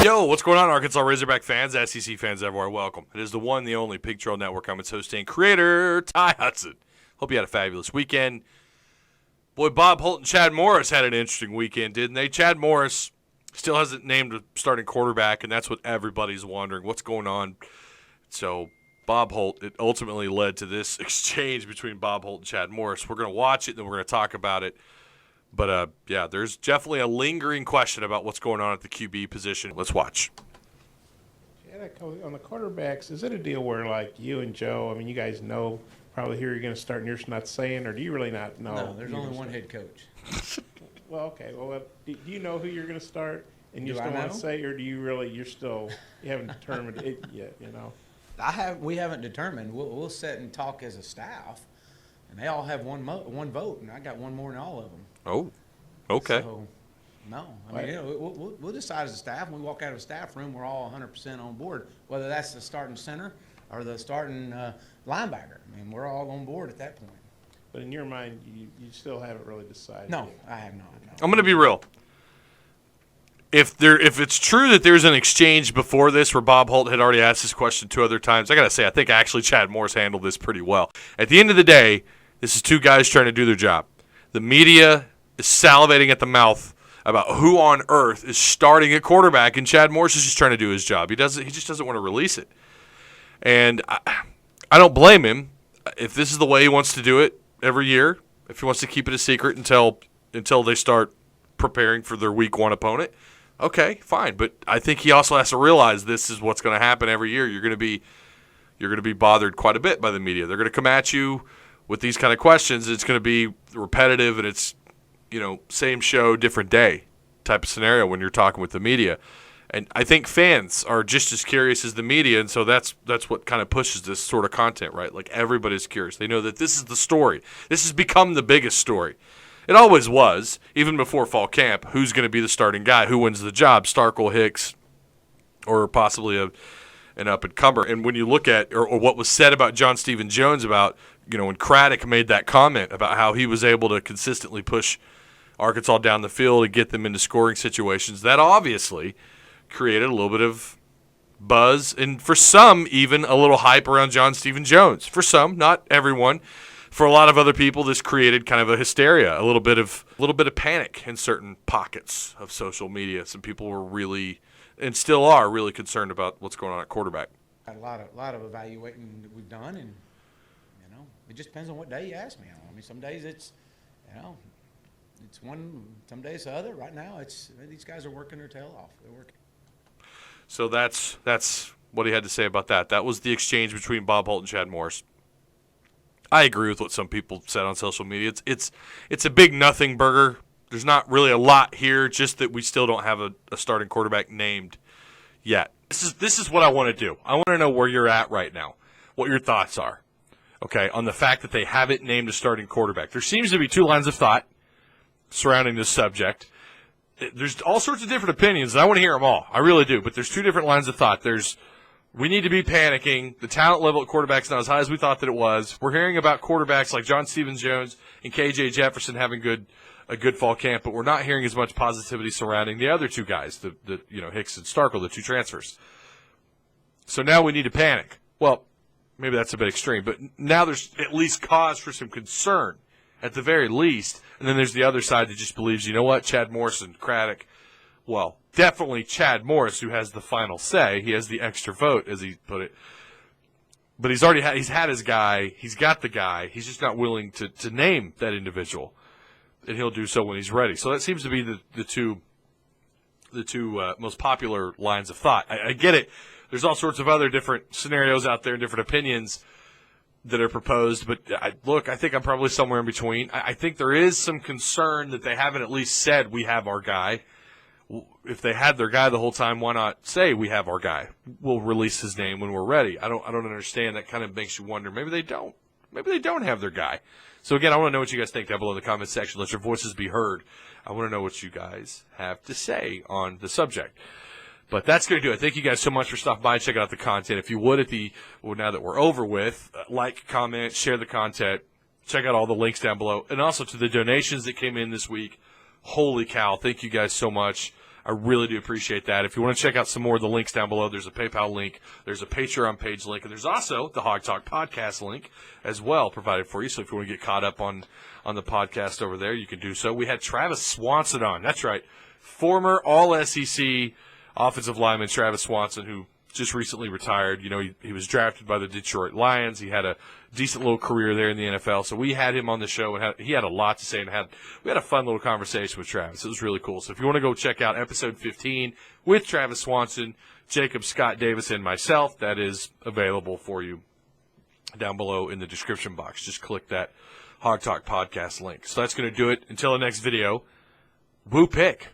Yo, what's going on, Arkansas Razorback fans, SEC fans everywhere? Welcome. It is the one, the only Pig Trail Network. I'm its host and creator, Ty Hudson. Hope you had a fabulous weekend. Boy, Bob Holt and Chad Morris had an interesting weekend, didn't they? Chad Morris still hasn't named a starting quarterback, and that's what everybody's wondering. What's going on? So, Bob Holt, it ultimately led to this exchange between Bob Holt and Chad Morris. We're going to watch it, and then we're going to talk about it. But, yeah, there's definitely a lingering question about what's going on at the QB position. Let's watch. On the quarterbacks, is it a deal where, like, you and Joe, I mean, you guys know probably who you're going to start and you're just not saying, or do you really not know? No, there's only one head coach. Well, okay. Well, do you know who you're going to start and you still want to say, or do you really, you haven't determined it yet, you know? We haven't determined. We'll sit and talk as a staff, and they all have one vote, and I got one more than all of them. Oh, okay. So, no. I mean, we'll decide as a staff. When we walk out of the staff room, we're all 100% on board, whether that's the starting center or the starting linebacker. I mean, we're all on board at that point. But in your mind, you still haven't really decided. No, yet. I have not. No. I'm going to be real. If it's true that there's an exchange before this where Bob Holt had already asked this question 2 other times, I got to say, I think actually Chad Morris handled this pretty well. At the end of the day, this is 2 guys trying to do their job. The media is salivating at the mouth about who on earth is starting at quarterback, and Chad Morris is just trying to do his job. He just doesn't want to release it. And I don't blame him. If this is the way he wants to do it every year, if he wants to keep it a secret until they start preparing for their week 1 opponent, okay, fine. But I think he also has to realize this is what's going to happen every year. You're going to be bothered quite a bit by the media. They're going to come at you with these kind of questions. It's going to be repetitive, and it's, same show, different day type of scenario when you're talking with the media. And I think fans are just as curious as the media, and so that's what kind of pushes this sort of content, right? Like, everybody's curious. They know that this is the story. This has become the biggest story. It always was, even before fall camp. Who's going to be the starting guy? Who wins the job? Starkel, Hicks, or possibly an up-and-comer. And when you look at or what was said about John Stephen Jones about, when Craddock made that comment about how he was able to consistently push Arkansas down the field and get them into scoring situations, that obviously created a little bit of buzz, and for some, even a little hype around John Stephen Jones. For some, not everyone. For a lot of other people, this created kind of a hysteria, a little bit of panic in certain pockets of social media. Some people were really, and still are, really concerned about what's going on at quarterback. A lot of evaluating that we've done, and it just depends on what day you ask me. I mean, some days it's one, some days the other. Right now, these guys are working their tail off. They're working. So that's what he had to say about that. That was the exchange between Bob Holt and Chad Morris. I agree with what some people said on social media. It's a big nothing burger. There's not really a lot here, just that we still don't have a starting quarterback named yet. This is what I want to do. I want to know where you're at right now, what your thoughts are, okay, on the fact that they haven't named a starting quarterback. There seems to be 2 lines of thought surrounding this subject. There's all sorts of different opinions, and I want to hear them all. I really do, but there's 2 different lines of thought. We need to be panicking. The talent level at quarterback's not as high as we thought that it was. We're hearing about quarterbacks like John Stephen Jones and KJ Jefferson having a good fall camp, but we're not hearing as much positivity surrounding the other 2 guys, the Hicks and Starkel, the 2 transfers. So now we need to panic. Well, maybe that's a bit extreme, but now there's at least cause for some concern, at the very least. And then there's the other side that just believes, you know what, Chad Morris and Craddock, well, definitely Chad Morris, who has the final say. He has the extra vote, as he put it. But he's had his guy. He's got the guy. He's just not willing to name that individual, and he'll do so when he's ready. So that seems to be the two most popular lines of thought. I get it. There's all sorts of other different scenarios out there, different opinions that are proposed. But I think I'm probably somewhere in between. I think there is some concern that they haven't at least said we have our guy. If they had their guy the whole time, why not say we have our guy? We'll release his name when we're ready. I don't understand. That kind of makes you wonder. Maybe they don't. Maybe they don't have their guy. So again, I want to know what you guys think down below in the comment section. Let your voices be heard. I want to know what you guys have to say on the subject. But that's going to do it. Thank you guys so much for stopping by and checking out the content. If you would, now that we're over with, like, comment, share the content, check out all the links down below, and also to the donations that came in this week. Holy cow! Thank you guys so much. I really do appreciate that. If you want to check out some more of the links down below, there's a PayPal link, there's a Patreon page link, and there's also the Hog Talk podcast link as well provided for you. So if you want to get caught up on the podcast over there, you can do so. We had Travis Swanson on. That's right. Former All-SEC offensive lineman Travis Swanson, who just recently retired. You know, he was drafted by the Detroit Lions. He had a decent little career there in the NFL. So we had him on the show, and he had a lot to say, and we had a fun little conversation with Travis. It was really cool. So if you want to go check out episode 15 with Travis Swanson, Jacob, Scott Davis, and myself, that is available for you down below in the description box. Just click that Hog Talk podcast link. So that's going to do it. Until the next video, woo pick.